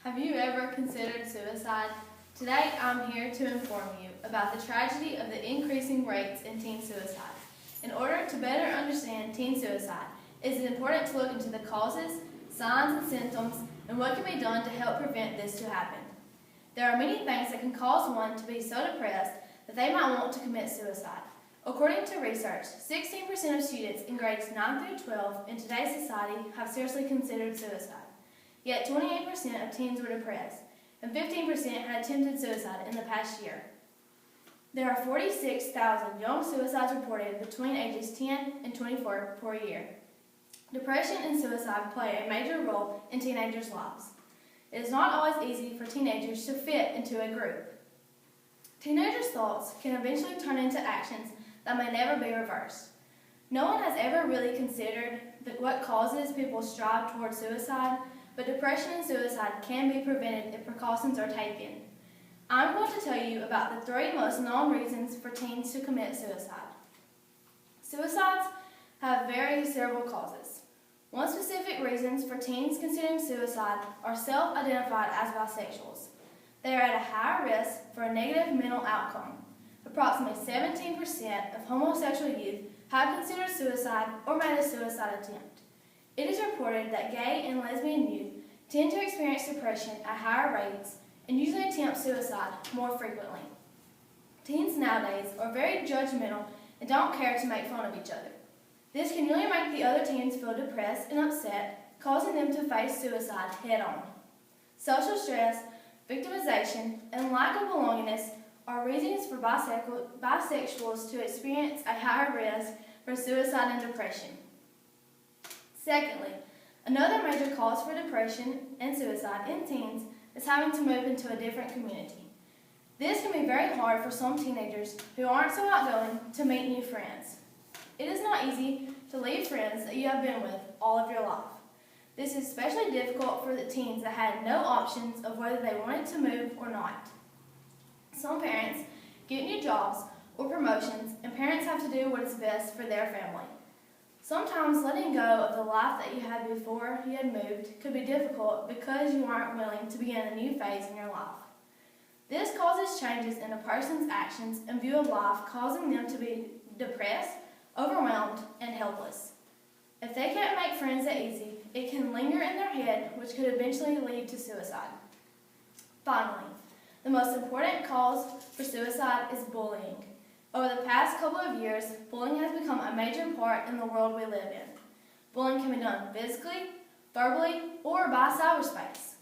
Have you ever considered suicide? Today I'm here to inform you about the tragedy of the increasing rates in teen suicide. In order to better understand teen suicide, it is important to look into the causes, signs and symptoms, and what can be done to help prevent this to happen. There are many things that can cause one to be so depressed that they might want to commit suicide. According to research, 16% of students in grades 9 through 12 in today's society have seriously considered suicide. Yet 28% of teens were depressed, and 15% had attempted suicide in the past year. There are 46,000 young suicides reported between ages 10 and 24 per year. Depression and suicide play a major role in teenagers' lives. It is not always easy for teenagers to fit into a group. Teenagers' thoughts can eventually turn into actions that may never be reversed. No one has ever really considered what causes people strive towards suicide, but depression and suicide can be prevented if precautions are taken. I'm going to tell you about the 3 most known reasons for teens to commit suicide. Suicides have several causes. One specific reasons for teens considering suicide are self-identified as bisexuals. They are at a higher risk for a negative mental outcome. Approximately 17% of homosexual youth have considered suicide or made a suicide attempt. It is reported that gay and lesbian youth tend to experience depression at higher rates and usually attempt suicide more frequently. Teens nowadays are very judgmental and don't care to make fun of each other. This can really make the other teens feel depressed and upset, causing them to face suicide head-on. Social stress, victimization, and lack of belongingness are reasons for bisexuals to experience a higher risk for suicide and depression. Secondly, another major cause for depression and suicide in teens is having to move into a different community. This can be very hard for some teenagers who aren't so outgoing to meet new friends. It is not easy to leave friends that you have been with all of your life. This is especially difficult for the teens that had no options of whether they wanted to move or not. Some parents get new jobs or promotions, and parents have to do what is best for their family. Sometimes letting go of the life that you had before you had moved could be difficult because you aren't willing to begin a new phase in your life. This causes changes in a person's actions and view of life, causing them to be depressed, overwhelmed, and helpless. If they can't make friends that easy, it can linger in their head, which could eventually lead to suicide. Finally, the most important cause for suicide is bullying. Over the past couple of years, bullying has become a major part in the world we live in. Bullying can be done physically, verbally, or by cyberspace.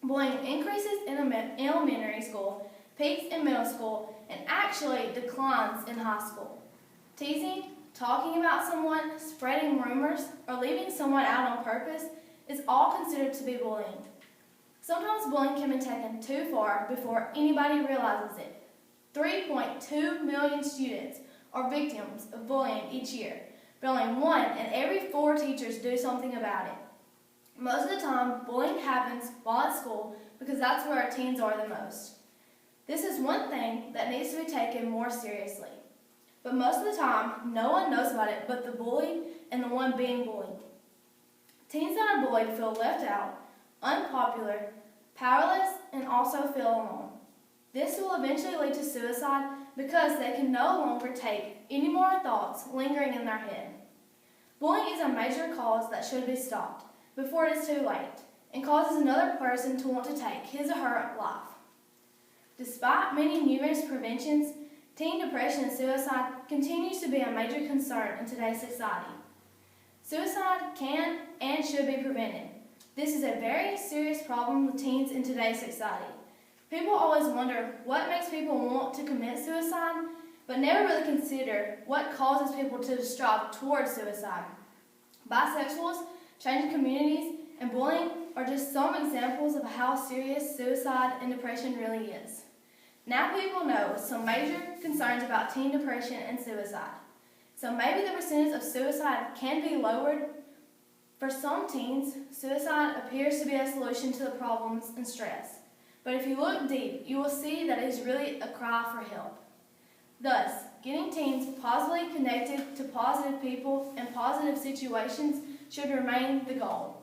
Bullying increases in elementary school, peaks in middle school, and actually declines in high school. Teasing, talking about someone, spreading rumors, or leaving someone out on purpose is all considered to be bullying. Sometimes bullying can be taken too far before anybody realizes it. 3.2 million students are victims of bullying each year, but only 1 in every 4 teachers do something about it. Most of the time, bullying happens while at school because that's where our teens are the most. This is one thing that needs to be taken more seriously. But most of the time, no one knows about it but the bully and the one being bullied. Teens that are bullied feel left out, unpopular, powerless, and also feel alone. This will eventually lead to suicide because they can no longer take any more thoughts lingering in their head. Bullying is a major cause that should be stopped before it is too late and causes another person to want to take his or her life. Despite many numerous preventions, teen depression and suicide continues to be a major concern in today's society. Suicide can and should be prevented. This is a very serious problem with teens in today's society. People always wonder what makes people want to commit suicide, but never really consider what causes people to strive towards suicide. Bisexuals, changing communities, and bullying are just some examples of how serious suicide and depression really is. Now people know some major concerns about teen depression and suicide. So maybe the percentage of suicide can be lowered. For some teens, suicide appears to be a solution to the problems and stress. But if you look deep, you will see that it is really a cry for help. Thus, getting teens positively connected to positive people and positive situations should remain the goal.